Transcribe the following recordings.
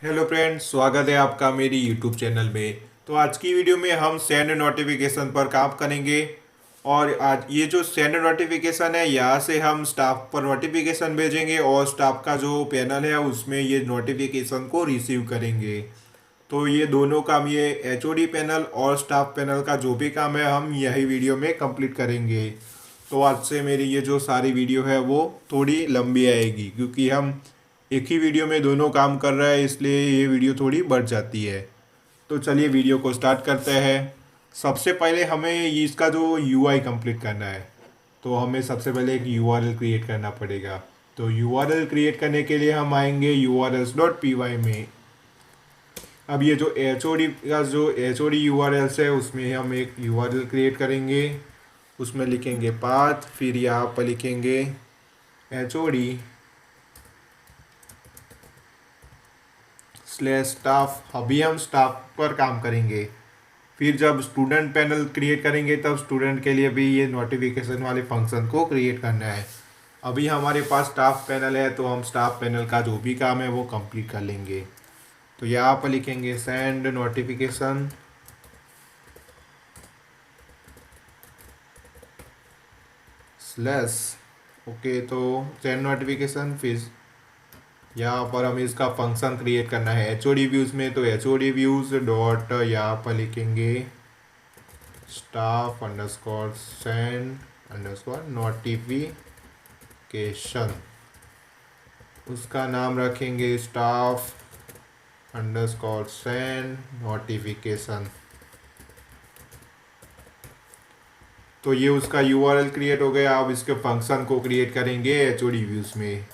Hello friends, स्वागत है आपका मेरी यूट्यूब चैनल में। तो आज की वीडियो में हम सेंड नोटिफिकेशन पर काम करेंगे। और आज ये जो सेंड नोटिफिकेशन है, यहाँ से हम स्टाफ पर नोटिफिकेशन भेजेंगे और स्टाफ का जो पैनल है उसमें ये नोटिफिकेशन को रिसीव करेंगे। तो ये दोनों काम, ये एचओडी पैनल और स्टाफ पैनल का जो भी काम है, हम यही वीडियो में कंप्लीट करेंगे। तो आज से मेरी ये जो सारी वीडियो है वो थोड़ी लंबी आएगी, क्योंकि हम एक ही वीडियो में दोनों काम कर रहे हैं, इसलिए ये वीडियो थोड़ी बढ़ जाती है। तो चलिए वीडियो को स्टार्ट करते हैं। सबसे पहले हमें इसका जो यूआई कंप्लीट करना है, तो हमें सबसे पहले एक यूआरएल क्रिएट करना पड़ेगा। तो यूआरएल क्रिएट करने के लिए हम आएंगे urls.py में। अब ये जो एच का जो एच यूआरएल्स है, उसमें हम एक यूआरएल क्रिएट करेंगे। उसमें लिखेंगे पाथ, फिर यहाँ पर लिखेंगे एच स्लैश स्टाफ। अभी हम स्टाफ पर काम करेंगे। फिर जब स्टूडेंट पैनल क्रिएट करेंगे तब स्टूडेंट के लिए भी ये नोटिफिकेशन वाले फंक्शन को क्रिएट करना है। अभी हमारे पास स्टाफ पैनल है, तो हम स्टाफ पैनल का जो भी काम है वो कंप्लीट कर लेंगे। तो यहाँ पर लिखेंगे सेंड नोटिफिकेशन स्लैश ओके। तो सेंड नोटिफिकेशन, फिर यहाँ पर हमें इसका फंक्शन क्रिएट करना है एच ओ डी व्यूज़ में। तो H O D views dot यहाँ पर लिखेंगे staff underscore send underscore notification. उसका नाम रखेंगे स्टाफ अंडरस्कोर सेंड नोटिफिकेशन। तो ये उसका यूआरएल क्रिएट हो गया। अब इसके फंक्शन को क्रिएट करेंगे एच ओ डी व्यूज़ में।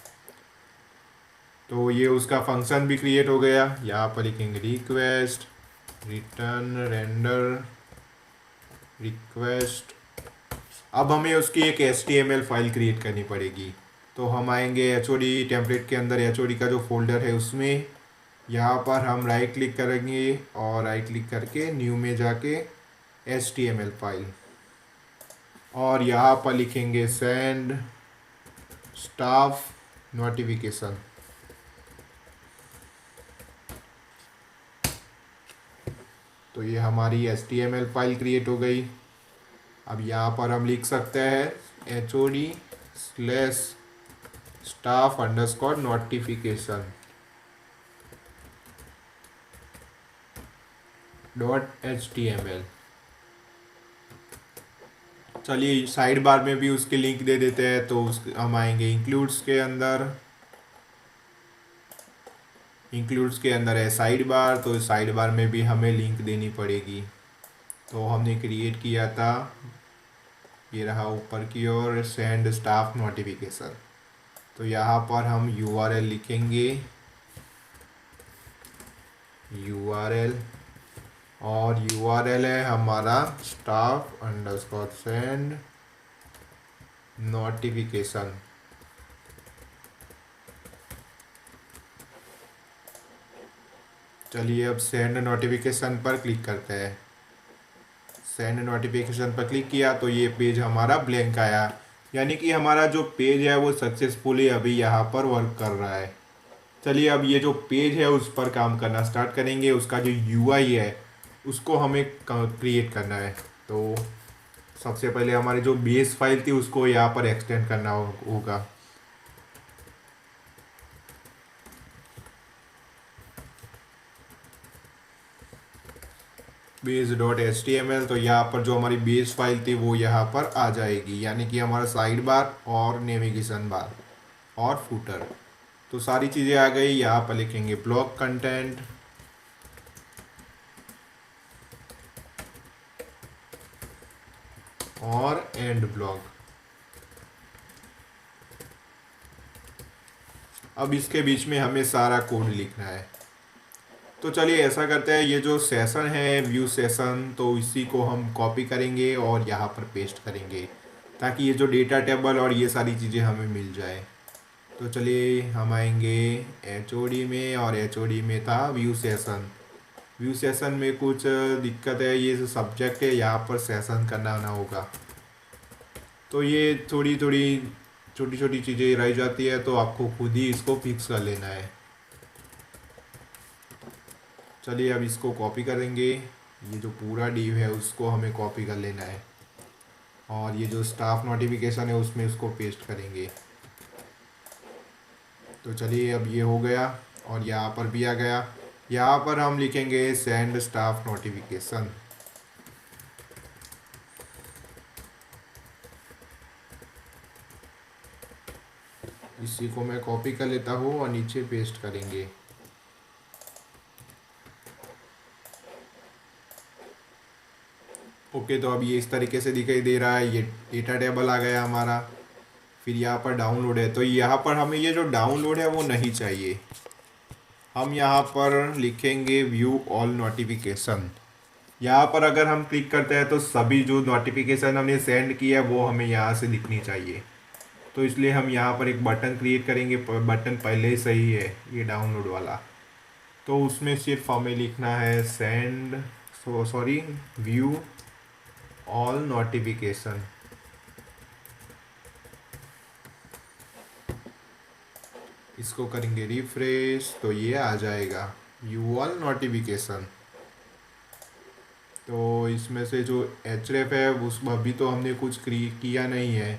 तो ये उसका फंक्शन भी क्रिएट हो गया। यहाँ पर लिखेंगे रिक्वेस्ट रिटर्न रेंडर रिक्वेस्ट। अब हमें उसकी एक HTML फाइल क्रिएट करनी पड़ेगी। तो हम आएंगे HOD टेम्पलेट के अंदर, HOD का जो फोल्डर है उसमें। यहाँ पर हम राइट क्लिक करेंगे और राइट क्लिक करके न्यू में जाके HTML फाइल, और यहाँ पर लिखेंगे सेंड स्टाफ नोटिफिकेशन। तो ये हमारी HTML फाइल क्रिएट हो गई। अब यहाँ पर हम लिख सकते हैं HOD slash staff underscore notification .html। चलिए साइड बार में भी उसके लिंक दे देते हैं। तो हम आएंगे इंक्लूड्स के अंदर। इंक्लूड्स के अंदर है साइड बार, तो साइड बार में भी हमें लिंक देनी पड़ेगी। तो हमने क्रिएट किया था, ये रहा ऊपर की ओर सेंड स्टाफ नोटिफिकेशन। तो यहाँ पर हम यूआरएल लिखेंगे यूआरएल, और यूआरएल है हमारा स्टाफ अंडरस्कोर सेंड नोटिफिकेशन। चलिए अब सेंड नोटिफिकेशन पर क्लिक करते हैं। सेंड नोटिफिकेशन पर क्लिक किया तो ये पेज हमारा ब्लैंक आया, यानी कि हमारा जो पेज है वो सक्सेसफुली अभी यहाँ पर वर्क कर रहा है। चलिए अब ये जो पेज है उस पर काम करना स्टार्ट करेंगे। उसका जो यूआई है उसको हमें क्रिएट करना है। तो सबसे पहले हमारी जो बेस फाइल थी उसको यहाँ पर एक्सटेंड करना होगा। Base dot H T M L. तो यहाँ पर जो हमारी बेस फाइल थी वो यहाँ पर आ जाएगी, यानी कि हमारा साइड बार और नेविगेशन बार और फूटर, तो सारी चीज़ें आ गई। यहाँ पर लिखेंगे ब्लॉक कंटेंट और एंड ब्लॉक। अब इसके बीच में हमें सारा कोड लिखना है। तो चलिए ऐसा करते हैं, ये जो सेशन है व्यू सेशन, तो इसी को हम कॉपी करेंगे और यहाँ पर पेस्ट करेंगे, ताकि ये जो डेटा टेबल और ये सारी चीज़ें हमें मिल जाए। तो चलिए हम आएंगे HOD में, और HOD में था व्यू सेशन। व्यू सेशन में कुछ दिक्कत है, ये जो सब्जेक्ट है यहाँ पर सेशन करना ना होगा। तो ये थोड़ी थोड़ी छोटी छोटी चीज़ें रह जाती है, तो आपको खुद ही इसको फिक्स कर लेना है। चलिए अब इसको कॉपी करेंगे, ये जो पूरा डिव है उसको हमें कॉपी कर लेना है और ये जो स्टाफ नोटिफिकेशन है उसमें उसको पेस्ट करेंगे। तो चलिए अब ये हो गया और यहाँ पर भी आ गया। यहाँ पर हम लिखेंगे सेंड स्टाफ नोटिफिकेशन। इसी को मैं कॉपी कर लेता हूँ और नीचे पेस्ट करेंगे। ओके, तो अब ये इस तरीके से दिखाई दे रहा है, ये डेटा टेबल आ गया हमारा। फिर यहाँ पर डाउनलोड है, तो यहाँ पर हमें ये जो डाउनलोड है वो नहीं चाहिए। हम यहाँ पर लिखेंगे व्यू ऑल नोटिफिकेशन। यहाँ पर अगर हम क्लिक करते हैं तो सभी जो नोटिफिकेशन हमने सेंड किया है वो हमें यहाँ से दिखनी चाहिए। तो इसलिए हम यहाँ पर एक बटन क्रिएट करेंगे, बटन पहले से ही है ये डाउनलोड वाला। तो उसमें सिर्फ हमें लिखना है सेंड व्यू ऑल नोटिफिकेशन। इसको करेंगे रिफ्रेश तो ये आ जाएगा व्यू ऑल नोटिफिकेशन। तो इसमें से जो href है उस अभी तो हमने कुछ किया नहीं है,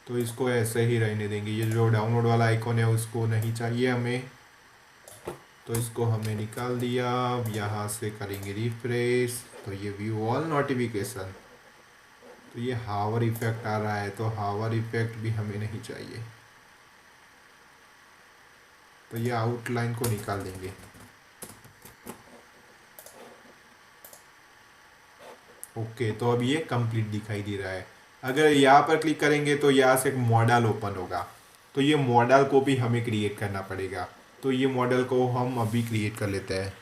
तो इसको ऐसे ही रहने देंगे। ये जो डाउनलोड वाला आइकॉन है उसको नहीं चाहिए हमें, तो इसको हमने निकाल दिया। अब यहाँ से करेंगे रिफ्रेश तो ये व्यू ऑल नोटिफिकेशन। तो ये हावर इफेक्ट आ रहा है, तो हावर इफेक्ट भी हमें नहीं चाहिए, तो ये आउटलाइन को निकाल देंगे। ओके, तो अब ये कंप्लीट दिखाई दे रहा है। अगर यहाँ पर क्लिक करेंगे तो यहाँ से एक मॉडल ओपन होगा, तो ये मॉडल को भी हमें क्रिएट करना पड़ेगा। तो ये मॉडल को हम अभी क्रिएट कर लेते हैं।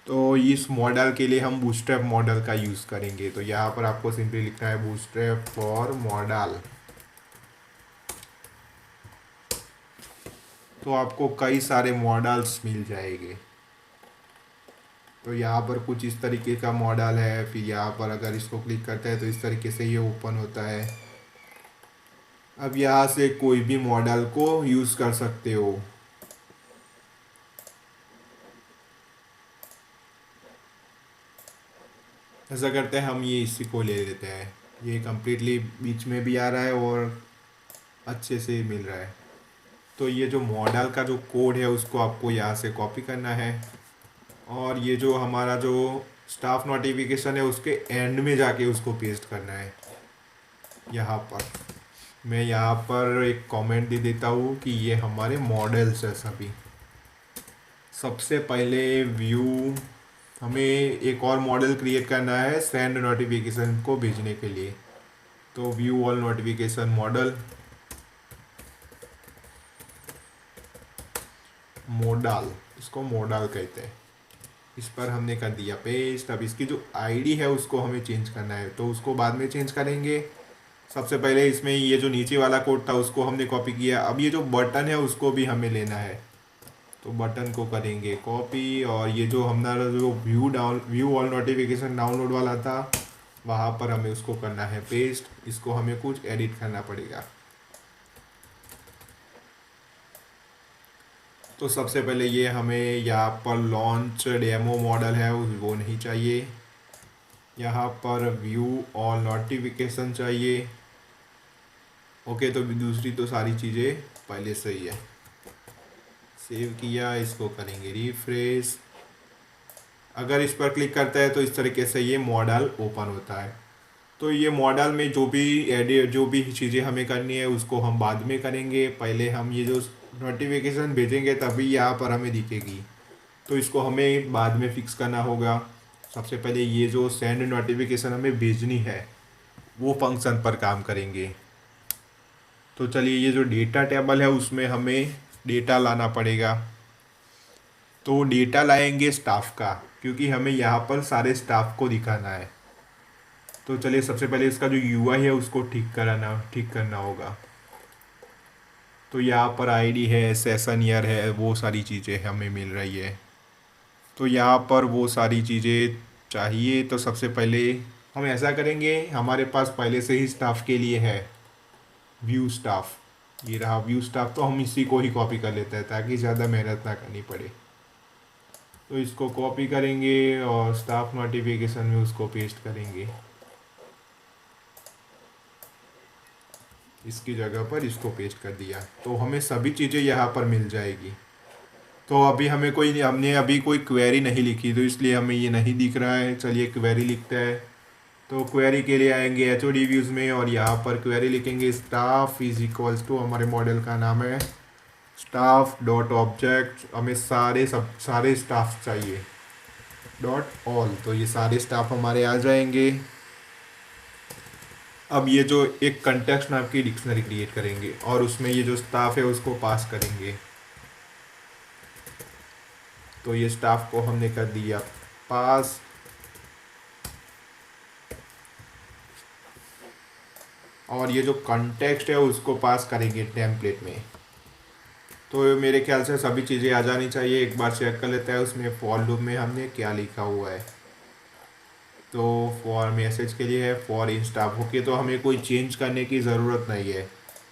तो इस मॉडल के लिए हम बूटस्ट्रैप मॉडल का यूज़ करेंगे। तो यहाँ पर आपको सिंपली लिखना है बूटस्ट्रैप फॉर मॉडल। तो आपको कई सारे मॉडल्स मिल जाएंगे। तो यहाँ पर कुछ इस तरीके का मॉडल है, फिर यहाँ पर अगर इसको क्लिक करते हैं तो इस तरीके से ये ओपन होता है। अब यहाँ से कोई भी मॉडल को यूज़ कर सकते हो। ऐसा करते हैं, हम ये इसी को ले लेते हैं। ये कम्प्लीटली बीच में भी आ रहा है और अच्छे से मिल रहा है। तो ये जो मॉडल का जो कोड है उसको आपको यहाँ से कॉपी करना है और ये जो हमारा जो स्टाफ नोटिफिकेशन है उसके एंड में जाके उसको पेस्ट करना है। यहाँ पर मैं यहाँ पर एक कमेंट दे देता हूँ कि ये हमारे मॉडल्स है सभी। सबसे पहले व्यू हमें एक और मॉडल क्रिएट करना है सेंड नोटिफिकेशन को भेजने के लिए। तो व्यू ऑल नोटिफिकेशन मॉडल इसको मॉडल कहते हैं। इस पर हमने कर दिया पेस्ट। अब इसकी जो आईडी है उसको हमें चेंज करना है, तो उसको बाद में चेंज करेंगे। सबसे पहले इसमें ये जो नीचे वाला कोड था उसको हमने कॉपी किया। अब ये जो बटन है उसको भी हमें लेना है, तो बटन को करेंगे कॉपी और ये जो हमारा जो व्यू ऑल नोटिफिकेशन डाउनलोड वाला था वहाँ पर हमें उसको करना है पेस्ट। इसको हमें कुछ एडिट करना पड़ेगा। तो सबसे पहले ये हमें यहाँ पर लॉन्च डेमो मॉडल है वो नहीं चाहिए। यहाँ पर व्यू ऑल नोटिफिकेशन चाहिए। ओके, तो दूसरी तो सारी चीज़ें पहले से ही है। सेव किया, इसको करेंगे रिफ्रेश। अगर इस पर क्लिक करता है तो इस तरीके से ये मॉडल ओपन होता है। तो ये मॉडल में जो भी चीज़ें हमें करनी है उसको हम बाद में करेंगे। पहले हम ये जो नोटिफिकेशन भेजेंगे तभी यहाँ पर हमें दिखेगी, तो इसको हमें बाद में फिक्स करना होगा। सबसे पहले ये जो सेंड नोटिफिकेशन हमें भेजनी है वो फंक्शन पर काम करेंगे। तो चलिए ये जो डेटा टेबल है उसमें हमें डेटा लाना पड़ेगा। तो डेटा लाएंगे स्टाफ का, क्योंकि हमें यहाँ पर सारे स्टाफ को दिखाना है। तो चलिए सबसे पहले इसका जो यूआई है उसको ठीक करना होगा। तो यहाँ पर आईडी है, सेशन ईयर है, वो सारी चीज़ें हमें मिल रही है। तो यहाँ पर वो सारी चीज़ें चाहिए। तो सबसे पहले हम ऐसा करेंगे, हमारे पास पहले से ही स्टाफ के लिए है व्यू स्टाफ, ये रहा व्यू स्टाफ, तो हम इसी को ही कॉपी कर लेते हैं ताकि ज़्यादा मेहनत ना करनी पड़े। तो इसको कॉपी करेंगे और स्टाफ नोटिफिकेशन में उसको पेस्ट करेंगे, इसकी जगह पर इसको पेस्ट कर दिया तो हमें सभी चीज़ें यहाँ पर मिल जाएगी। तो अभी हमें कोई हमने अभी कोई क्वेरी नहीं लिखी तो इसलिए हमें ये नहीं दिख रहा है। चलिए क्वेरी लिखते हैं। तो क्वेरी के लिए आएंगे एच ओ डी व्यूज़ में और यहाँ पर क्वेरी लिखेंगे स्टाफ इज इक्वल्स टू, हमारे मॉडल का नाम है स्टाफ डॉट ऑब्जेक्ट, हमें सारे स्टाफ चाहिए डॉट ऑल, तो ये सारे स्टाफ हमारे आ जाएंगे। अब ये जो एक कंटेक्स्ट नाम की डिक्शनरी क्रिएट करेंगे और उसमें ये जो स्टाफ है उसको पास करेंगे। तो ये स्टाफ को हमने कर दिया पास। और ये जो कंटेक्स्ट है उसको पास करेंगे टेम्पलेट में। तो मेरे ख्याल से सभी चीज़ें आ जानी चाहिए। एक बार चेक कर लेते हैं उसमें फॉर लूप में हमने क्या लिखा हुआ है। तो फॉर मैसेज के लिए है फॉर इन स्टाफ। ओके, तो हमें कोई चेंज करने की ज़रूरत नहीं है,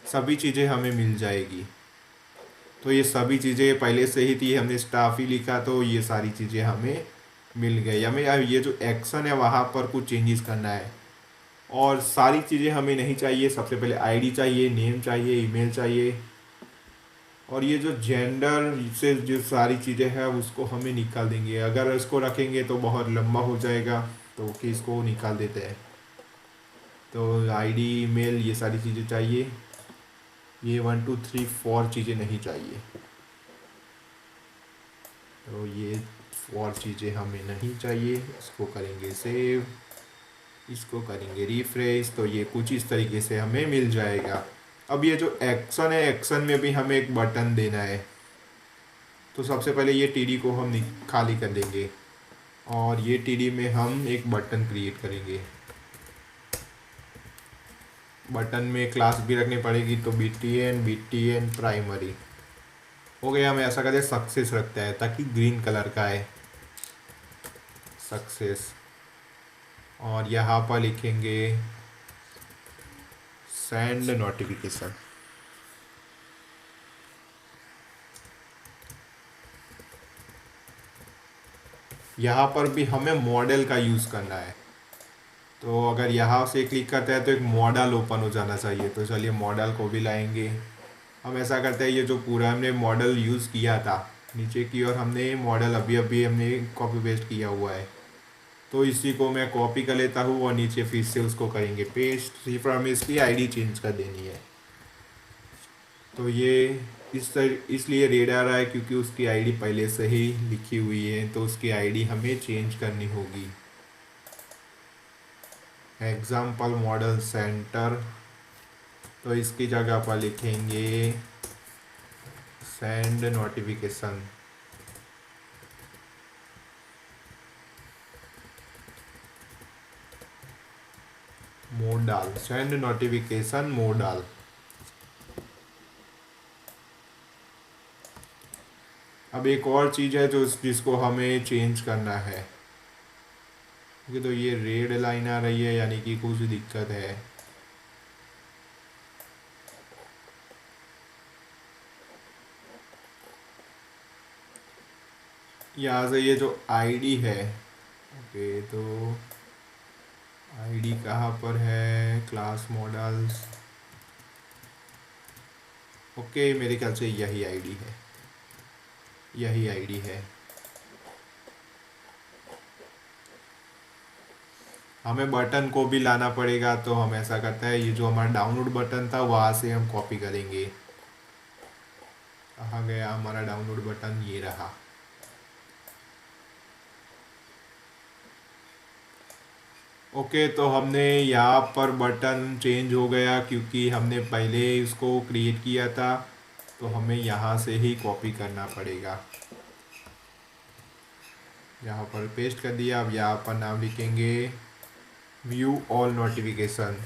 सभी चीज़ें हमें मिल जाएगी। तो ये सभी चीज़ें पहले से ही थी, हमने स्टाफ ही लिखा तो ये सारी चीज़ें हमें मिल गई। हमें अब ये जो एक्शन है वहाँ पर कुछ चेंजेस करना है और सारी चीज़ें हमें नहीं चाहिए। सबसे पहले आईडी चाहिए, नेम चाहिए, ईमेल चाहिए और ये जो जेंडर से जो सारी चीज़ें हैं उसको हमें निकाल देंगे। अगर इसको रखेंगे तो बहुत लंबा हो जाएगा तो कि इसको निकाल देते हैं। तो आईडी, ईमेल, ये सारी चीज़ें चाहिए। ये 1 2 3 4 चीज़ें नहीं चाहिए। तो ये 4 चीज़ें हमें नहीं चाहिए। इसको करेंगे सेव, इसको करेंगे रिफ्रेश, तो ये कुछ इस तरीके से हमें मिल जाएगा। अब ये जो एक्शन है, एक्शन में भी हमें एक बटन देना है। तो सबसे पहले ये टीडी को हम खाली कर देंगे और ये टीडी में हम एक बटन क्रिएट करेंगे। बटन में क्लास भी रखनी पड़ेगी, तो BTN प्राइमरी हो गया। हम ऐसा करते सक्सेस रखता है ताकि ग्रीन कलर का है सक्सेस। और यहाँ पर लिखेंगे सेंड नोटिफिकेशन। यहाँ पर भी हमें मॉडल का यूज़ करना है। तो अगर यहाँ से क्लिक करते हैं तो एक मॉडल ओपन हो जाना चाहिए। तो चलिए मॉडल को भी लाएंगे। हम ऐसा करते हैं, ये जो पूरा हमने मॉडल यूज़ किया था नीचे की और हमने मॉडल अभी अभी हमने कॉपी पेस्ट किया हुआ है, तो इसी को मैं कॉपी कर लेता हूँ और नीचे फिर से उसको करेंगे पेस्ट। सिर्फ हमें इसकी आईडी चेंज कर देनी है। तो ये इसलिए रेड आ रहा है क्योंकि उसकी आईडी पहले से ही लिखी हुई है, तो उसकी आईडी हमें चेंज करनी होगी। एग्जाम्पल मॉडल सेंटर, तो इसकी जगह पर लिखेंगे send notification. Modal, send notification modal. अब एक और चीज़ है जो जिसको हमें चेंज करना है, क्योंकि तो ये रेड लाइन आ रही है यानी कि कुछ दिक्कत है। यहाँ से ये जो आईडी है, ओके, तो आईडी कहाँ पर है, क्लास मॉडल्स, ओके, मेरे ख्याल से यही आईडी है, यही आईडी है। हमें बटन को भी लाना पड़ेगा, तो हम ऐसा करते हैं, ये जो हमारा डाउनलोड बटन था वहाँ से हम कॉपी करेंगे। कहाँ गया हमारा डाउनलोड बटन, ये रहा। ओके, तो हमने यहाँ पर बटन चेंज हो गया क्योंकि हमने पहले इसको क्रिएट किया था, तो हमें यहाँ से ही कॉपी करना पड़ेगा। यहाँ पर पेस्ट कर दिया। अब यहाँ पर नाम लिखेंगे व्यू ऑल नोटिफिकेशन।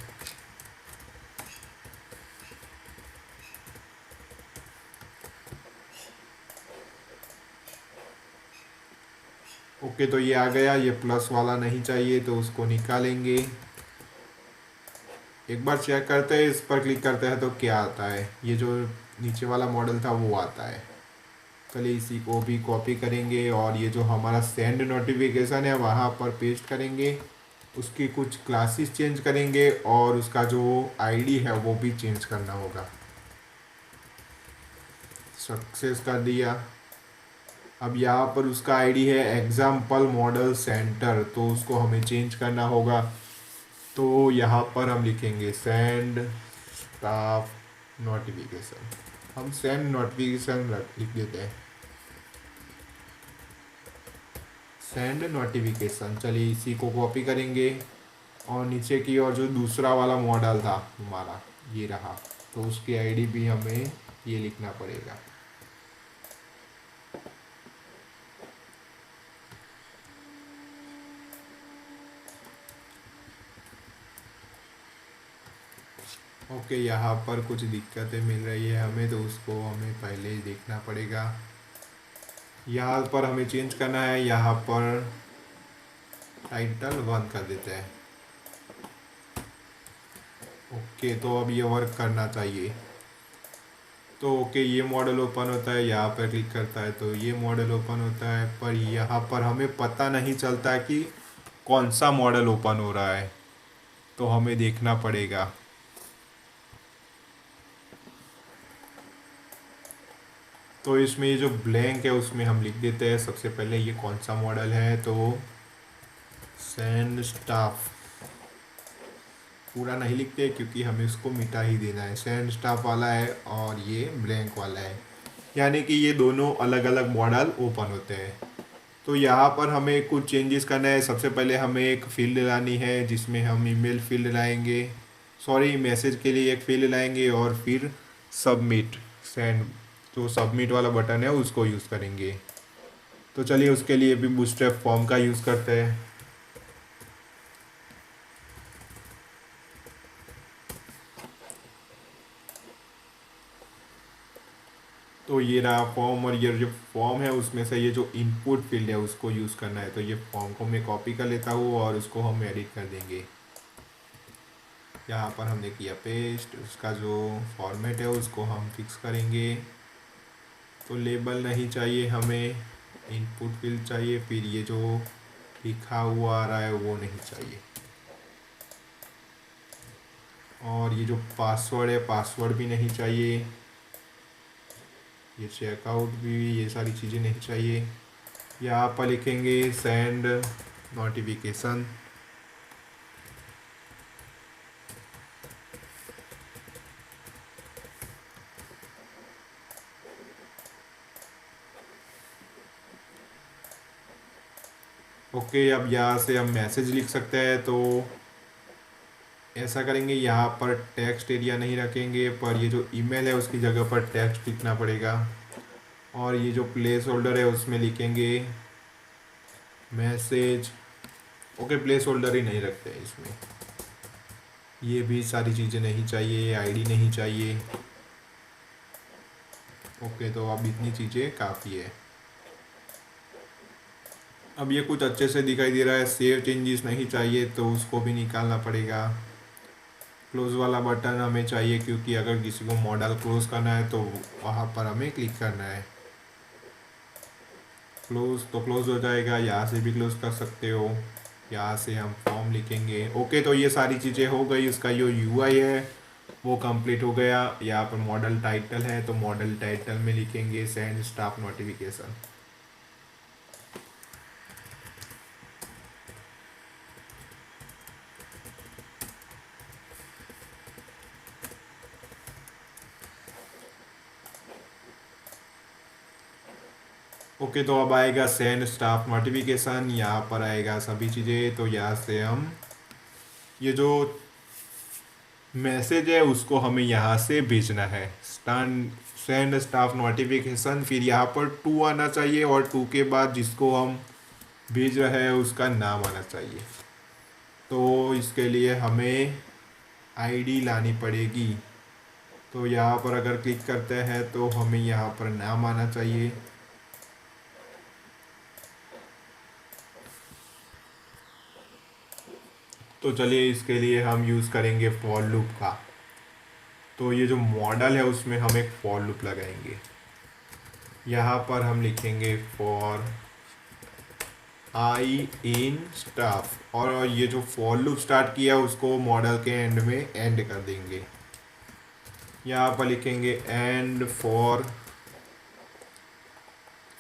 ओके, तो ये आ गया। ये प्लस वाला नहीं चाहिए तो उसको निकालेंगे। एक बार चेक करते हैं, इस पर क्लिक करते हैं तो क्या आता है। ये जो नीचे वाला मॉडल था वो आता है। चलिए इसी को भी कॉपी करेंगे और ये जो हमारा सेंड नोटिफिकेशन है वहाँ पर पेस्ट करेंगे। उसकी कुछ क्लासेस चेंज करेंगे और उसका जो आईडी है वो भी चेंज करना होगा। सक्सेस कर दिया। अब यहाँ पर उसका आईडी है एग्जाम्पल मॉडल सेंटर, तो उसको हमें चेंज करना होगा। तो यहाँ पर हम लिखेंगे सेंड स्टाफ नोटिफिकेशन। हम सेंड नोटिफिकेशन लिख देते हैं, सेंड नोटिफिकेशन। चलिए इसी को कॉपी करेंगे और नीचे की ओर जो दूसरा वाला मॉडल था हमारा ये रहा, तो उसकी आईडी भी हमें ये लिखना पड़ेगा। ओके, यहाँ पर कुछ दिक्कतें मिल रही है हमें, तो उसको हमें पहले ही देखना पड़ेगा। यहाँ पर हमें चेंज करना है, यहाँ पर टाइटल 1 कर देते हैं। ओके, तो अब ये वर्क करना चाहिए। तो ओके, ये मॉडल ओपन होता है, यहाँ पर क्लिक करता है तो ये मॉडल ओपन होता है, पर यहाँ पर हमें पता नहीं चलता कि कौन सा मॉडल ओपन हो रहा है, तो हमें देखना पड़ेगा। तो इसमें ये जो ब्लैंक है उसमें हम लिख देते हैं सबसे पहले ये कौन सा मॉडल है, तो सेंड स्टाफ। पूरा नहीं लिखते क्योंकि हमें इसको मिटा ही देना है। सेंड स्टाफ वाला है और ये ब्लैंक वाला है, यानी कि ये दोनों अलग अलग मॉडल ओपन होते हैं। तो यहाँ पर हमें कुछ चेंजेस करना है। सबसे पहले हमें एक फील्ड लानी है जिसमें हम ईमेल फील्ड लाएंगे, सॉरी मैसेज के लिए एक फील्ड लाएंगे, और फिर सबमिट सेंड, तो सबमिट वाला बटन है उसको यूज़ करेंगे। तो चलिए उसके लिए भी बूटस्ट्रैप फॉर्म का यूज़ करते हैं। तो ये रहा फॉर्म, और ये जो फॉर्म है उसमें से ये जो इनपुट फील्ड है उसको यूज़ करना है। तो ये फॉर्म को मैं कॉपी कर लेता हूँ और उसको हम एडिट कर देंगे। यहाँ पर हमने किया पेस्ट, उसका जो फॉर्मेट है उसको हम फिक्स करेंगे। तो लेबल नहीं चाहिए हमें, इनपुट फील्ड चाहिए। फिर ये जो लिखा हुआ आ रहा है वो नहीं चाहिए, और ये जो पासवर्ड है पासवर्ड भी नहीं चाहिए, ये चेकआउट भी, ये सारी चीज़ें नहीं चाहिए। यहाँ पर लिखेंगे सेंड नोटिफिकेशन। ओके, अब यहाँ से हम मैसेज लिख सकते हैं। तो ऐसा करेंगे, यहाँ पर टेक्स्ट एरिया नहीं रखेंगे, पर ये जो ईमेल है उसकी जगह पर टेक्स्ट लिखना पड़ेगा। और ये जो प्लेस होल्डर है उसमें लिखेंगे मैसेज। ओके, प्लेस होल्डर ही नहीं रखते हैं इसमें, ये भी सारी चीज़ें नहीं चाहिए, आईडी नहीं चाहिए। ओके, तो अब इतनी चीज़ें काफ़ी है। अब ये कुछ अच्छे से दिखाई दे रहा है। सेव चेंजेस नहीं चाहिए तो उसको भी निकालना पड़ेगा। क्लोज़ वाला बटन हमें चाहिए क्योंकि अगर किसी को मॉडल क्लोज़ करना है तो वहाँ पर हमें क्लिक करना है। क्लोज़ तो क्लोज़ हो जाएगा, यहाँ से भी क्लोज़ कर सकते हो। यहाँ से हम फॉर्म लिखेंगे। ओके, तो ये सारी चीज़ें हो गई। उसका जो यूआई है वो कंप्लीट हो गया। यहाँ पर मॉडल टाइटल है तो मॉडल टाइटल में लिखेंगे सेंड स्टाफ नोटिफिकेशन। ओके, तो अब आएगा सेंड स्टाफ नोटिफिकेशन। यहाँ पर आएगा सभी चीज़ें। तो यहाँ से हम ये जो मैसेज है उसको हमें यहाँ से भेजना है, सेंड स्टाफ नोटिफिकेशन। फिर यहाँ पर 2 आना चाहिए और 2 के बाद जिसको हम भेज रहे हैं उसका नाम आना चाहिए। तो इसके लिए हमें आईडी लानी पड़ेगी। तो यहाँ पर अगर क्लिक करते हैं तो हमें यहाँ पर नाम आना चाहिए। तो चलिए इसके लिए हम यूज़ करेंगे फॉर लूप का। तो ये जो मॉडल है उसमें हम एक फॉर लूप लगाएंगे। यहाँ पर हम लिखेंगे फॉर आई इन स्टाफ, और ये जो फॉर लूप स्टार्ट किया उसको मॉडल के एंड में एंड कर देंगे। यहाँ पर लिखेंगे एंड फॉर,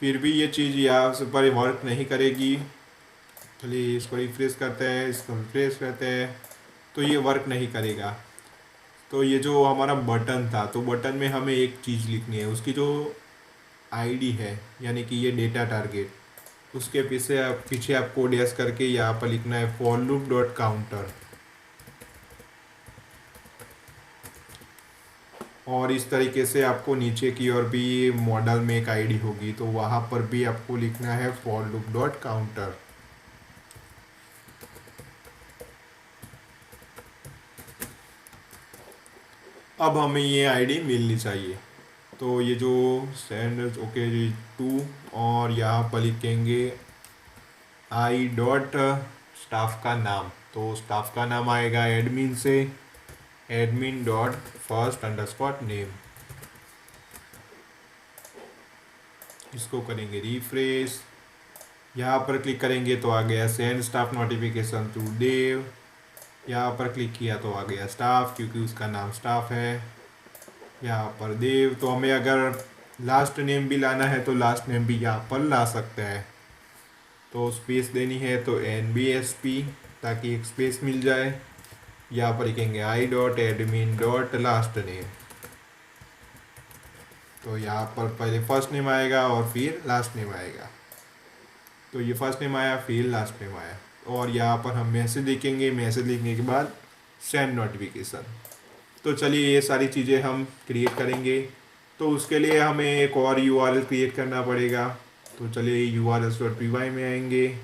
फिर भी ये चीज़ यहाँ से पर वर्क नहीं करेगी। चलिए इसको रिफ्रेश करते हैं, इसको रिफ्रेश करते हैं, तो ये वर्क नहीं करेगा। तो ये जो हमारा बटन था, तो बटन में हमें एक चीज़ लिखनी है, उसकी जो आईडी है यानी कि ये डेटा टारगेट, उसके पीछे आपको डैश करके यहाँ पर लिखना है फॉर लूप डॉट काउंटर। और इस तरीके से आपको नीचे की ओर भी मॉडल में एक आईडी होगी, तो वहाँ पर भी आपको लिखना है फॉर लूप डॉट काउंटर। अब हमें ये आईडी मिलनी चाहिए। तो ये जो सेंड ओके जी टू, और यहाँ पर लिखेंगे आई डॉट स्टाफ का नाम, तो स्टाफ का नाम आएगा एडमिन से admin dot first underscore name. इसको करेंगे रिफ्रेश, यहाँ पर क्लिक करेंगे तो आ गया सेंड स्टाफ नोटिफिकेशन टू देव। यहाँ पर क्लिक किया तो आ गया स्टाफ, क्योंकि उसका नाम स्टाफ है। यहाँ पर देव, तो हमें अगर लास्ट नेम भी लाना है तो लास्ट नेम भी यहाँ पर ला सकते हैं। तो स्पेस देनी है तो NBSP, ताकि एक स्पेस मिल जाए। यहाँ पर लिखेंगे I dot admin dot last name, तो यहाँ पर पहले फर्स्ट नेम आएगा और फिर लास्ट नेम आएगा। तो ये फर्स्ट नेम आया फिर लास्ट नेम आया, और यहाँ पर हम मैसेज लिखेंगे, मैसेज लिखने के बाद सेंड नोटिफिकेशन। तो चलिए ये सारी चीज़ें हम क्रिएट करेंगे। तो उसके लिए हमें एक और URL क्रिएट करना पड़ेगा। तो चलिए urls.py में आएंगे,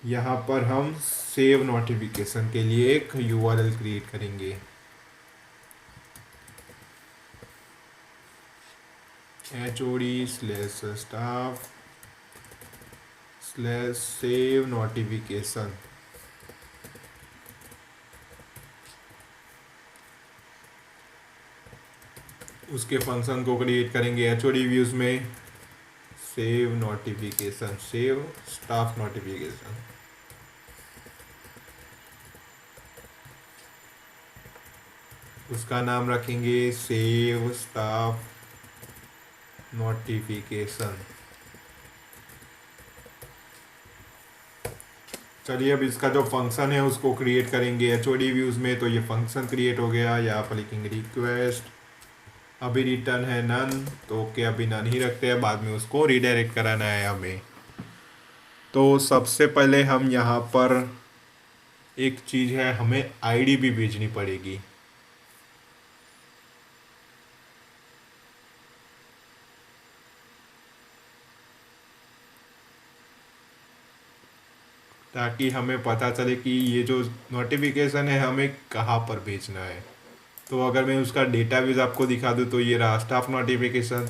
यहाँ पर हम सेव नोटिफिकेशन के लिए एक URL क्रिएट करेंगे। HOD/staff/save notification। उसके फंक्शन को क्रिएट करेंगे HOD व्यूज में save notification, save staff notification. उसका नाम रखेंगे सेव स्टाफ नोटिफिकेशन। चलिए अब इसका जो फंक्शन है उसको क्रिएट करेंगे HOD व्यूज में। तो ये फंक्शन क्रिएट हो गया, यहाँ पर लिखेंगे रिक्वेस्ट, अभी रिटर्न है नन, तो ओके अभी नन ही रखते हैं, बाद में उसको रिडायरेक्ट कराना है हमें। तो सबसे पहले हम यहाँ पर एक चीज़ है, हमें आईडी भी भेजनी पड़ेगी। ताकि हमें पता चले कि ये जो नोटिफिकेशन है हमें कहाँ पर भेजना है। तो अगर मैं उसका डेटाबेस आपको दिखा दूँ तो ये रहा staff notification,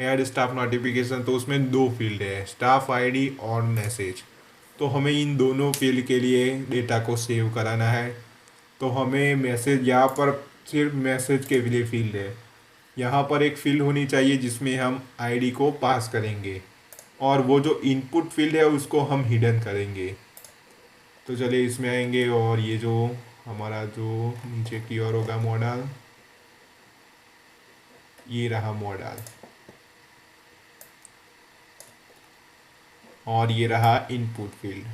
add staff notification. तो उसमें दो फील्ड है, स्टाफ आईडी और मैसेज। तो हमें इन दोनों फील्ड के लिए डेटा को सेव कराना है। तो हमें मैसेज, यहाँ पर सिर्फ मैसेज के लिए फील्ड है, यहाँ पर एक फील्ड होनी चाहिए जिसमें हम आईडी को पास करेंगे, और वो जो इनपुट फील्ड है उसको हम हिडन करेंगे। तो चलिए इसमें आएंगे, और ये जो हमारा जो नीचे की ओर होगा मॉडल, ये रहा मॉडल, और ये रहा इनपुट फील्ड।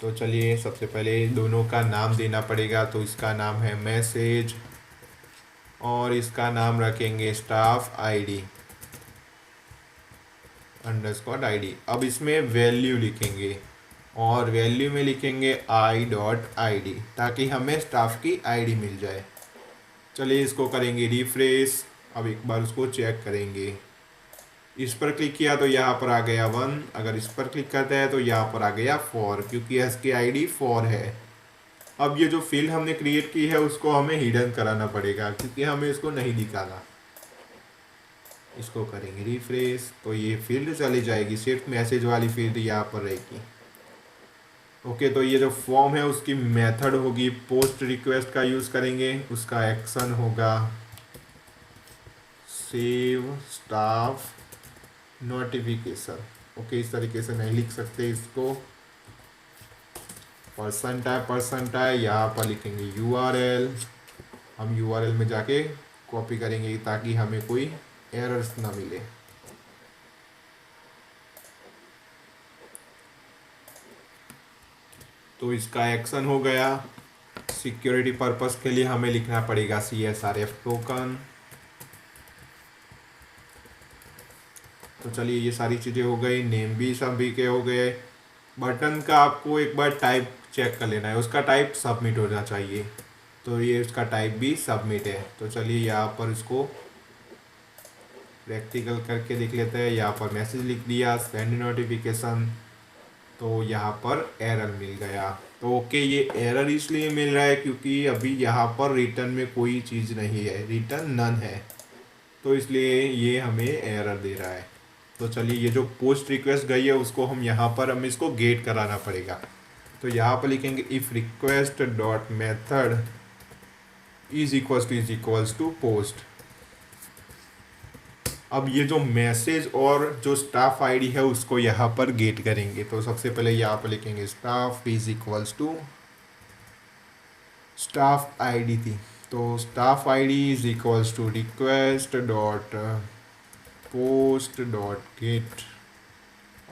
तो चलिए सबसे पहले दोनों का नाम देना पड़ेगा। तो इसका नाम है मैसेज, और इसका नाम रखेंगे स्टाफ आईडी अंडरस्कोर आईडी। अब इसमें वैल्यू लिखेंगे, और वैल्यू में लिखेंगे i.id, ताकि हमें स्टाफ की आईडी मिल जाए। चलिए इसको करेंगे रिफ्रेश, अब एक बार उसको चेक करेंगे। इस पर क्लिक किया तो यहाँ पर आ गया 1, अगर इस पर क्लिक करते हैं तो यहाँ पर आ गया 4, क्योंकि इसकी आईडी 4 है। अब ये जो फील्ड हमने क्रिएट की है उसको हमें हिडन कराना पड़ेगा, क्योंकि हमें इसको नहीं दिखाना। इसको करेंगे रिफ्रेश, तो ये फील्ड चली जाएगी, सिर्फ मैसेज वाली फील्ड यहाँ पर रहेगी। ओके, तो ये जो फॉर्म है उसकी मेथड होगी पोस्ट रिक्वेस्ट का यूज़ करेंगे, उसका एक्शन होगा सेव स्टाफ नोटिफिकेशन। ओके, इस तरीके से नहीं लिख सकते इसको, पर्सन टाइप यहाँ पर लिखेंगे यूआरएल। हम यूआरएल में जाके कॉपी करेंगे ताकि हमें कोई एरर्स ना मिले। तो इसका एक्शन हो गया। सिक्योरिटी पर्पस के लिए हमें लिखना पड़ेगा CSRF टोकन। तो चलिए ये सारी चीज़ें हो गई, नेम भी सभी के हो गए। बटन का आपको एक बार टाइप चेक कर लेना है, उसका टाइप सबमिट होना चाहिए। तो ये उसका टाइप भी सबमिट है। तो चलिए यहाँ पर इसको प्रैक्टिकल करके देख लेते हैं। यहाँ पर मैसेज लिख दिया सेंड नोटिफिकेशन, तो यहाँ पर एरर मिल गया। तो ओके, ये एरर इसलिए मिल रहा है क्योंकि अभी यहाँ पर रिटर्न में कोई चीज़ नहीं है, रिटर्न नन है, तो इसलिए ये हमें एरर दे रहा है। तो चलिए ये जो पोस्ट रिक्वेस्ट गई है उसको हम यहाँ पर हमें इसको गेट कराना पड़ेगा। तो यहाँ पर लिखेंगे if request dot method is equals to post. अब ये जो मैसेज और जो स्टाफ आईडी है उसको यहाँ पर गेट करेंगे। तो सबसे पहले यहाँ पर लिखेंगे staff is equals to staff ID थी, तो staff ID is equals to request dot post dot get,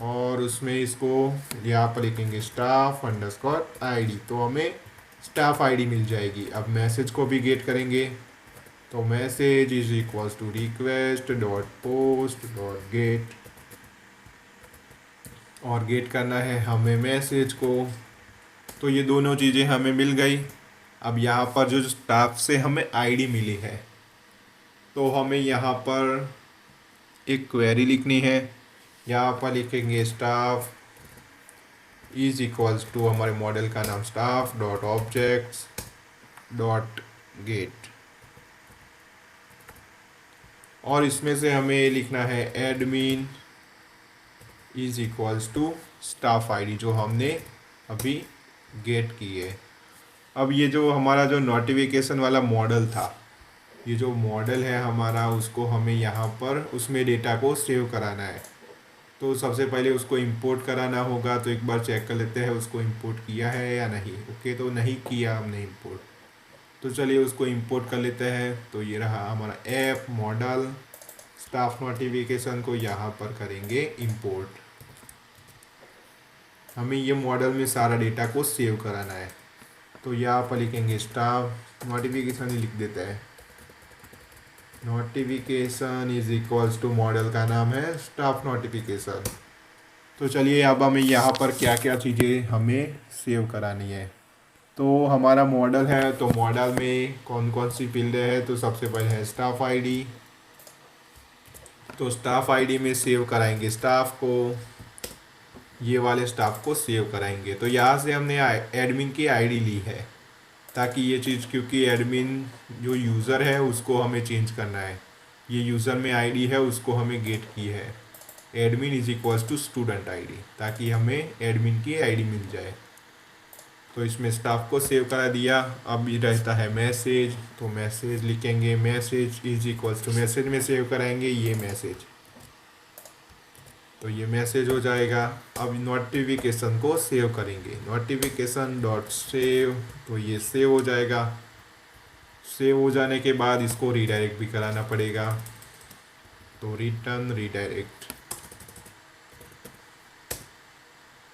और उसमें इसको यहाँ पर लिखेंगे स्टाफ अंडरस्कोर आईडी, तो हमें स्टाफ आईडी मिल जाएगी। अब मैसेज को भी गेट करेंगे, तो message is equals to request dot post dot get, और गेट करना है हमें मैसेज को। तो ये दोनों चीज़ें हमें मिल गई। अब यहाँ पर जो स्टाफ से हमें आईडी मिली है, तो हमें यहाँ पर एक क्वेरी लिखनी है। यहाँ पर लिखेंगे स्टाफ इज इक्वल्स टू हमारे मॉडल का नाम staff dot objects dot get, और इसमें से हमें लिखना है admin is equals to staff ID जो हमने अभी गेट की है। अब ये जो हमारा जो नोटिफिकेशन वाला मॉडल था, ये जो मॉडल है हमारा, उसको हमें यहाँ पर उसमें डेटा को सेव कराना है। तो सबसे पहले उसको इंपोर्ट कराना होगा। तो एक बार चेक कर लेते हैं उसको इंपोर्ट किया है या नहीं। ओके, तो नहीं किया हमने इंपोर्ट, तो चलिए उसको इंपोर्ट कर लेते हैं। तो ये रहा हमारा ऐप मॉडल स्टाफ नोटिफिकेशन को यहाँ पर करेंगे इंपोर्ट। हमें ये मॉडल में सारा डेटा को सेव कराना है। तो यहाँ पर लिखेंगे स्टाफ नोटिफिकेशन ही लिख देते हैं, notification is equals to model का नाम है स्टाफ नोटिफिकेशन। तो चलिए अब हमें यहाँ पर क्या क्या चीज़ें हमें सेव करानी है। तो हमारा मॉडल है, तो मॉडल में कौन कौन सी फील्ड है, तो सबसे पहले है स्टाफ आईडी। तो स्टाफ आईडी में सेव कराएंगे स्टाफ को, ये वाले स्टाफ को सेव कराएंगे। तो यहाँ से हमने एडमिन की आईडी ली है, ताकि ये चीज़, क्योंकि एडमिन जो यूज़र है उसको हमें चेंज करना है। ये यूज़र में आईडी है उसको हमें गेट की है admin is equals to student ID, ताकि हमें एडमिन की आईडी मिल जाए। तो इसमें स्टाफ को सेव करा दिया। अब ये रहता है मैसेज, तो मैसेज लिखेंगे message is equals to message में सेव कराएंगे ये मैसेज, तो ये मैसेज हो जाएगा। अब नोटिफिकेशन को सेव करेंगे नोटिफिकेशन डॉट सेव, तो ये सेव हो जाएगा। सेव हो जाने के बाद इसको रीडायरेक्ट भी कराना पड़ेगा, तो रिटर्न रीडायरेक्ट,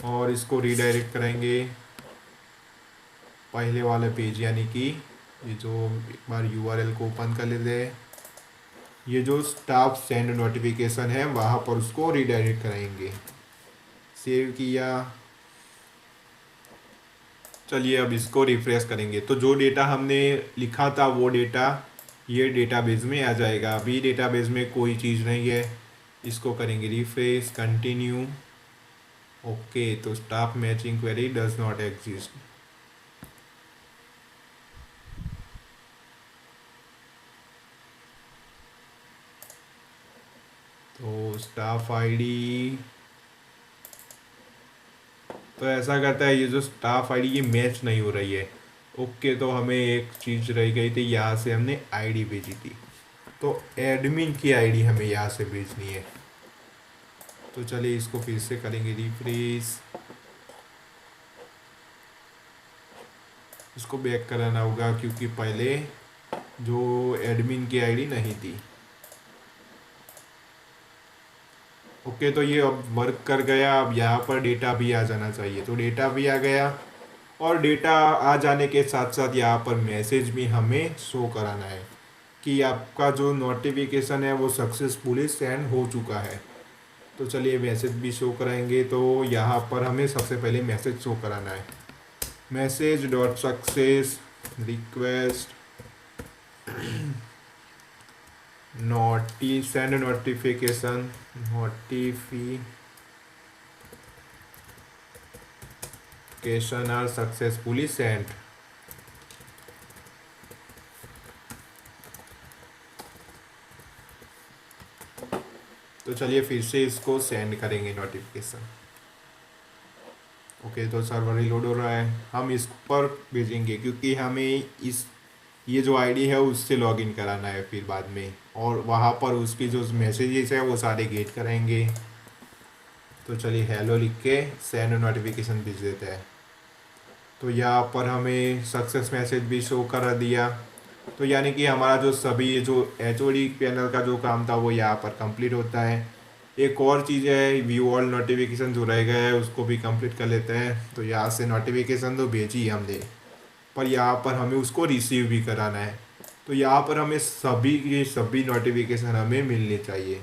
और इसको रीडायरेक्ट करेंगे पहले वाला पेज, यानी कि ये जो एक बार यूआरएल को ओपन कर लेते हैं, ये जो स्टाफ सेंड नोटिफिकेशन है वहाँ पर उसको रीडायरेक्ट कराएंगे। सेव किया, चलिए अब इसको रिफ्रेश करेंगे। तो जो डेटा हमने लिखा था वो डेटा ये डेटाबेस में आ जाएगा। अभी डेटाबेस में कोई चीज़ नहीं है, इसको करेंगे रिफ्रेश कंटिन्यू। ओके, तो staff matching query does not exist. तो स्टाफ आईडी तो ऐसा करता है, ये जो स्टाफ आईडी ये मैच नहीं हो रही है। ओके, तो हमें एक चीज़ रह गई थी, यहाँ से हमने आईडी भेजी थी, तो एडमिन की आईडी हमें यहाँ से भेजनी है। तो चलिए इसको फिर से करेंगे रिफ्रेश, इसको बैक कराना होगा क्योंकि पहले जो एडमिन की आईडी नहीं थी। ओके, तो ये अब वर्क कर गया। अब यहाँ पर डेटा भी आ जाना चाहिए, तो डेटा भी आ गया। और डेटा आ जाने के साथ साथ यहाँ पर मैसेज भी हमें शो कराना है कि आपका जो नोटिफिकेशन है वो सक्सेसफुली सेंड हो चुका है। तो चलिए मैसेज भी शो कराएंगे। तो यहाँ पर हमें सबसे पहले मैसेज शो कराना है, message dot success request send notification are successfully send. तो चलिए फिर से इसको सेंड करेंगे नोटिफिकेशन। ओके, तो सर्वर रिलोड हो रहा है, हम इस पर भेजेंगे क्योंकि हमें इस ये जो आईडी है उससे लॉगिन कराना है फिर बाद में, और वहाँ पर उसकी जो मैसेजेस है वो सारे गेट कराएंगे। तो चलिए हेलो लिख के सेंड नोटिफिकेशन भेज देते हैं। तो यहाँ पर हमें सक्सेस मैसेज भी शो कर दिया। तो यानी कि हमारा जो सभी जो एचओडी पैनल का जो काम था वो यहाँ पर कंप्लीट होता है। एक और चीज़ है, व्यू ऑल नोटिफिकेशन जो रह गया है उसको भी कंप्लीट कर लेते हैं। तो यहाँ से नोटिफिकेशन तो भेजी ही हमने, पर यहाँ पर हमें उसको रिसीव भी कराना है। तो यहाँ पर हमें सभी के सभी नोटिफिकेशन हमें मिलनी चाहिए।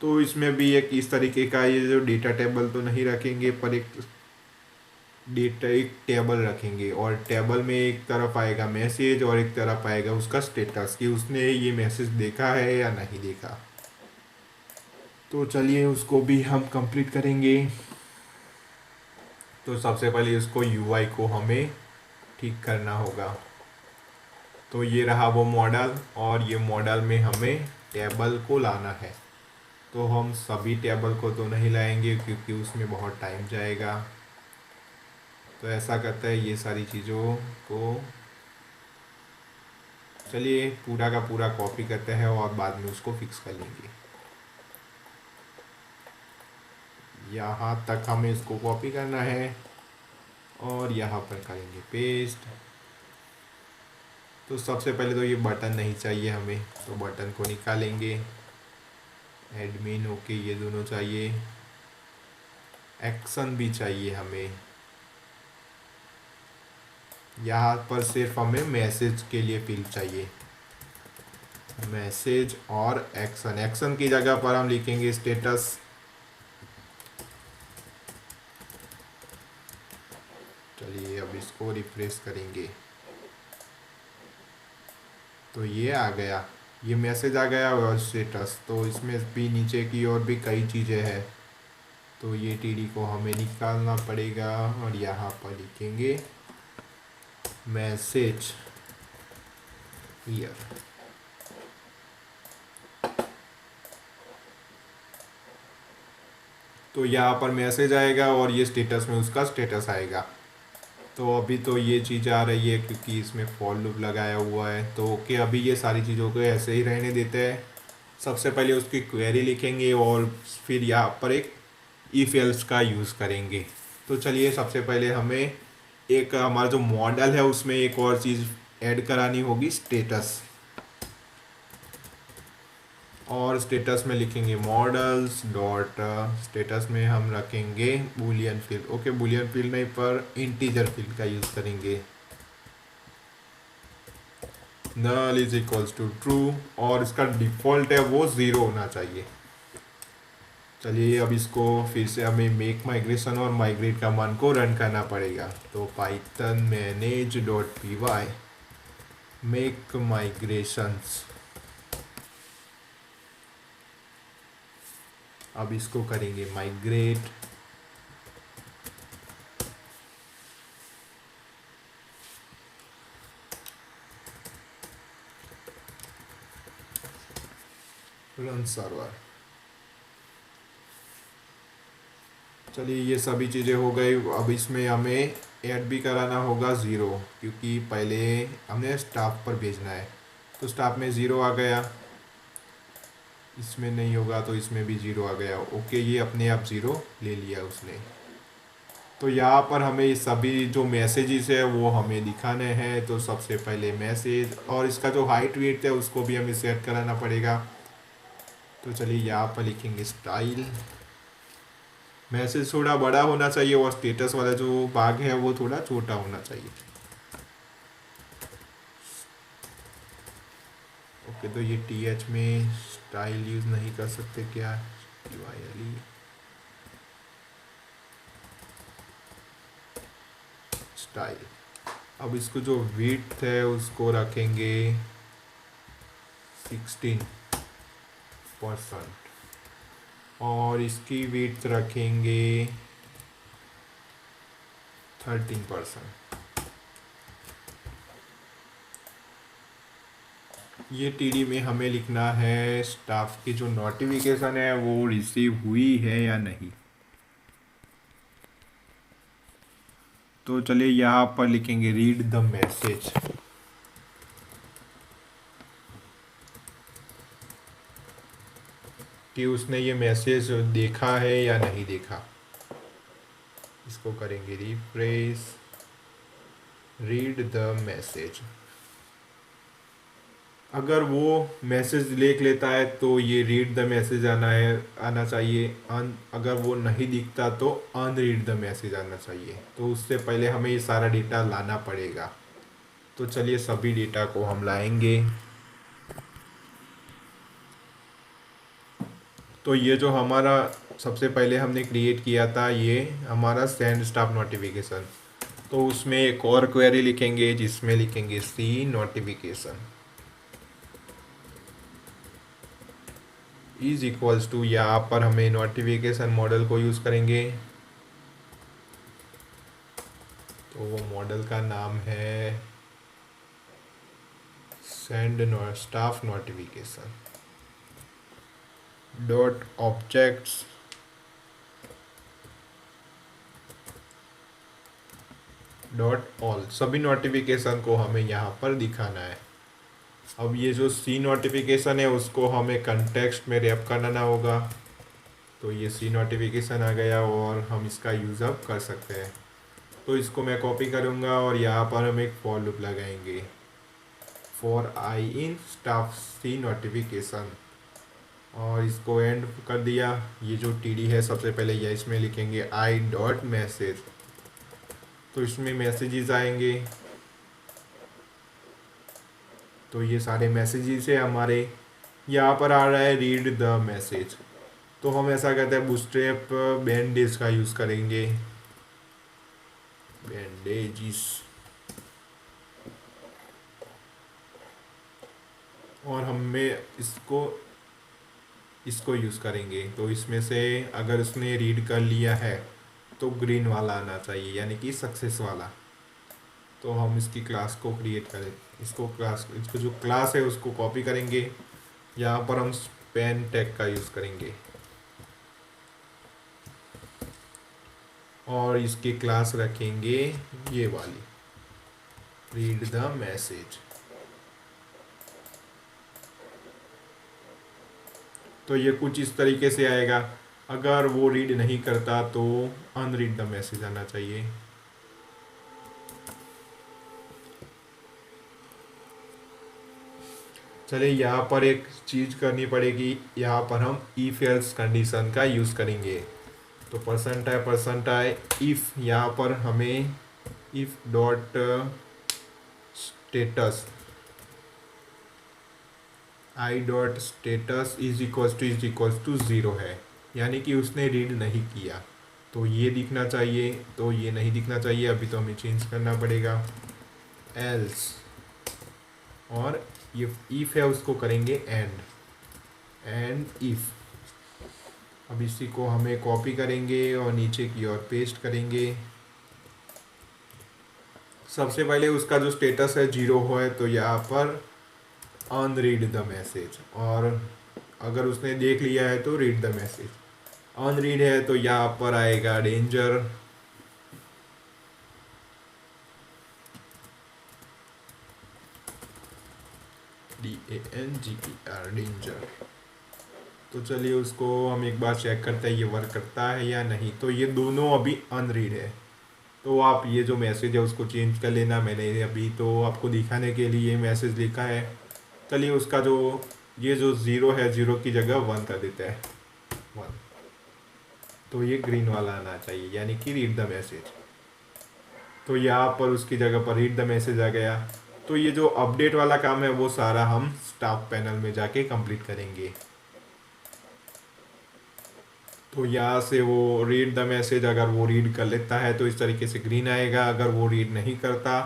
तो इसमें भी एक इस तरीके का ये जो डेटा टेबल तो नहीं रखेंगे, पर एक टेबल रखेंगे, और टेबल में एक तरफ आएगा मैसेज और एक तरफ आएगा उसका स्टेटस कि उसने ये मैसेज देखा है या नहीं देखा। तो चलिए उसको भी हम कंप्लीट करेंगे। तो सबसे पहले इसको यूआई को हमें ठीक करना होगा। तो ये रहा वो मॉडल, और ये मॉडल में हमें टेबल को लाना है। तो हम सभी टेबल को तो नहीं लाएंगे क्योंकि उसमें बहुत टाइम जाएगा। तो ऐसा करता है, ये सारी चीज़ों को चलिए पूरा का पूरा कॉपी करते हैं और बाद में उसको फिक्स कर लेंगे। यहाँ तक हमें इसको कॉपी करना है और यहाँ पर करेंगे पेस्ट। तो सबसे पहले तो ये बटन नहीं चाहिए हमें, तो बटन को निकालेंगे। एडमिन ओके, ये दोनों चाहिए। एक्शन भी चाहिए हमें। यहाँ पर सिर्फ हमें मैसेज के लिए फील्ड चाहिए, मैसेज और एक्शन। एक्शन की जगह पर हम लिखेंगे स्टेटस। चलिए अब इसको रिफ्रेश करेंगे, तो ये आ गया, ये मैसेज आ गया और स्टेटस। तो इसमें भी नीचे की और भी कई चीज़ें हैं, तो ये टीडी को हमें निकालना पड़ेगा और यहाँ पर लिखेंगे मैसेज हियर। तो यहाँ पर मैसेज आएगा और ये स्टेटस में उसका स्टेटस आएगा। तो अभी तो ये चीज़ आ रही है क्योंकि इसमें फॉर लूप लगाया हुआ है। तो ओके, अभी ये सारी चीज़ों को ऐसे ही रहने देते हैं। सबसे पहले उसकी क्वेरी लिखेंगे और फिर यहाँ पर एक इफ एल्स का यूज़ करेंगे। तो चलिए सबसे पहले हमें एक हमारा जो मॉडल है उसमें एक और चीज़ ऐड करानी होगी, स्टेटस। और स्टेटस में लिखेंगे मॉडल्स डॉट स्टेटस में हम रखेंगे boolean field. Okay, boolean field नहीं पर इंटीजर फील्ड का यूज़ करेंगे। Null is equals to true, और इसका डिफ़ॉल्ट है वो 0 होना चाहिए। चलिए अब इसको फिर से हमें मेक माइग्रेशन और माइग्रेट कमांड को रन करना पड़ेगा। तो python manage dot P Y make migrations. अब इसको करेंगे माइग्रेट। Run server. चलिए ये सभी चीज़ें हो गई। अब इसमें हमें ऐड भी कराना होगा ज़ीरो, क्योंकि पहले हमने स्टाफ पर भेजना है। तो स्टाफ में ज़ीरो आ गया, इसमें नहीं होगा तो इसमें भी ज़ीरो आ गया। ओके, ये अपने आप ज़ीरो ले लिया उसने। तो यहाँ पर हमें ये सभी जो मैसेजेस है वो हमें दिखाने हैं। तो सबसे पहले मैसेज, और इसका जो हाइट वेट है उसको भी हमें सेट कराना पड़ेगा। तो चलिए यहाँ पर लिखेंगे स्टाइल। मैसेज थोड़ा बड़ा होना चाहिए और स्टेटस वाला जो भाग है वो थोड़ा छोटा होना चाहिए। ओके, तो ये टी एच में स्टाइल यूज़ नहीं कर सकते क्या? Why style. अब इसको जो विड्थ है उसको रखेंगे 16%, और इसकी विड्थ रखेंगे 13%। ये टीडी में हमें लिखना है स्टाफ की जो नोटिफिकेशन है वो रिसीव हुई है या नहीं। तो चलिए यहाँ पर लिखेंगे रीड द मैसेज। कि उसने ये मैसेज देखा है या नहीं देखा। इसको करेंगे रिफ्रेश, रीड द मैसेज। अगर वो मैसेज देख लेता है तो ये रीड द मैसेज आना चाहिए। अगर वो नहीं दिखता तो अनरीड द मैसेज आना चाहिए। तो उससे पहले हमें ये सारा डेटा लाना पड़ेगा। तो चलिए सभी डेटा को हम लाएंगे। तो ये जो हमारा सबसे पहले हमने क्रिएट किया था ये हमारा सेंड स्टाफ नोटिफिकेशन। तो उसमें एक और क्वेरी लिखेंगे जिसमें लिखेंगे सी नोटिफिकेशन इज इक्वल्स टू, यहाँ पर हमें नोटिफिकेशन मॉडल को यूज़ करेंगे। तो वो मॉडल का नाम है send staff notification dot objects dot all. सभी नोटिफिकेशन को हमें यहाँ पर दिखाना है। अब ये जो सी नोटिफिकेशन है उसको हमें कंटेक्स्ट में रैप करना होगा। तो ये सी नोटिफिकेशन आ गया और हम इसका यूज़ अब कर सकते हैं। तो इसको मैं कॉपी करूँगा और यहाँ पर हम एक फॉर लूप लगाएंगे। For I in staff C notification, और इसको एंड कर दिया। ये जो टीडी है सबसे पहले ये इसमें लिखेंगे आई डॉट मैसेज। तो इसमें मैसेजेस आएंगे। तो ये सारे मैसेजेस है हमारे। यहाँ पर आ रहा है रीड द मैसेज। तो हम ऐसा कहते हैं बूटस्ट्रैप बैंडेज का यूज़ करेंगे। बैंडेजिस, और हमें इसको यूज़ करेंगे। तो इसमें से अगर उसने रीड कर लिया है तो ग्रीन वाला आना चाहिए, यानी कि सक्सेस वाला। तो हम इसकी क्लास को क्रिएट करें। इसको जो क्लास है उसको कॉपी करेंगे। यहाँ पर हम स्पैन टैग का यूज़ करेंगे और इसकी क्लास रखेंगे ये वाली, रीड द मैसेज। तो ये कुछ इस तरीके से आएगा। अगर वो रीड नहीं करता तो अनरीड द मैसेज आना चाहिए। चलिए यहाँ पर एक चीज़ करनी पड़ेगी। यहाँ पर हम इफ एल्स कंडीशन का यूज़ करेंगे। तो परसेंट इफ़, यहाँ पर हमें if dot status I dot status is equals to zero है, यानी कि उसने रीड नहीं किया। तो ये दिखना चाहिए, तो ये नहीं दिखना चाहिए। अभी तो हमें चेंज करना पड़ेगा। एल्स, और ये इफ़ है उसको करेंगे एंड इफ़। अब इसी को हमें कॉपी करेंगे और नीचे की ओर पेस्ट करेंगे। सबसे पहले उसका जो स्टेटस है जीरो है तो यहाँ पर अनरीड द मैसेज, और अगर उसने देख लिया है तो रीड द मैसेज। अनरीड है तो यहाँ पर आएगा डेंजर, DANGER डेंजर। तो चलिए उसको हम एक बार चेक करते हैं ये वर्क करता है या नहीं। तो ये दोनों अभी अनरीड है, तो आप ये जो मैसेज है उसको चेंज कर लेना। मैंने अभी तो आपको दिखाने के लिए मैसेज लिखा है। चलिए उसका जो ये जो ज़ीरो है, ज़ीरो की जगह 1 कर देते हैं, 1। तो ये ग्रीन वाला आना चाहिए, यानी कि रीड द मैसेज। तो यहाँ पर उसकी जगह पर रीड द मैसेज आ गया। तो ये जो अपडेट वाला काम है वो सारा हम स्टाफ पैनल में जाके कंप्लीट करेंगे। तो यहाँ से वो रीड द मैसेज अगर वो रीड कर लेता है तो इस तरीके से ग्रीन आएगा, अगर वो रीड नहीं करता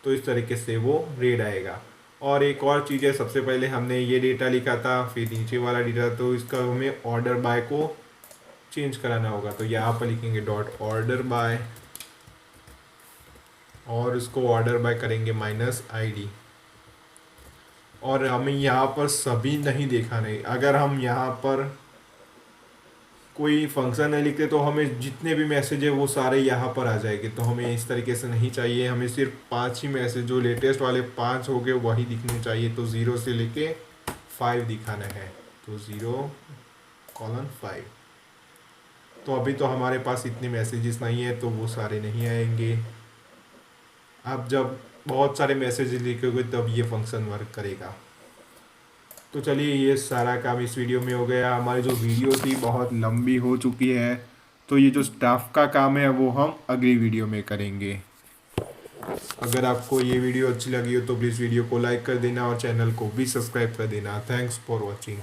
तो इस तरीके से वो रेड आएगा। और एक और चीज़ है, सबसे पहले हमने ये डेटा लिखा था, फिर नीचे वाला डेटा, तो इसका हमें ऑर्डर बाय को चेंज कराना होगा। तो यहाँ पर लिखेंगे डॉट ऑर्डर बाय और इसको ऑर्डर बाय करेंगे -ID। और हमें यहाँ पर सभी नहीं देखा नहीं, अगर हम यहाँ पर कोई फंक्शन नहीं लिखते तो हमें जितने भी मैसेज है वो सारे यहाँ पर आ जाएंगे। तो हमें इस तरीके से नहीं चाहिए, हमें सिर्फ 5 ही मैसेज, जो लेटेस्ट वाले 5 हो गए वही दिखने चाहिए। तो 0 से लेके 5 दिखाना है, तो 0:5। तो अभी तो हमारे पास इतने मैसेजेस नहीं है तो वो सारे नहीं आएंगे। आप जब बहुत सारे मैसेज लिखोगे तब ये फंक्शन वर्क करेगा। तो चलिए ये सारा काम इस वीडियो में हो गया। हमारी जो वीडियो थी बहुत लंबी हो चुकी है, तो ये जो स्टाफ का काम है वो हम अगली वीडियो में करेंगे। अगर आपको ये वीडियो अच्छी लगी हो तो प्लीज़ वीडियो को लाइक कर देना और चैनल को भी सब्सक्राइब कर देना। Thanks for watching.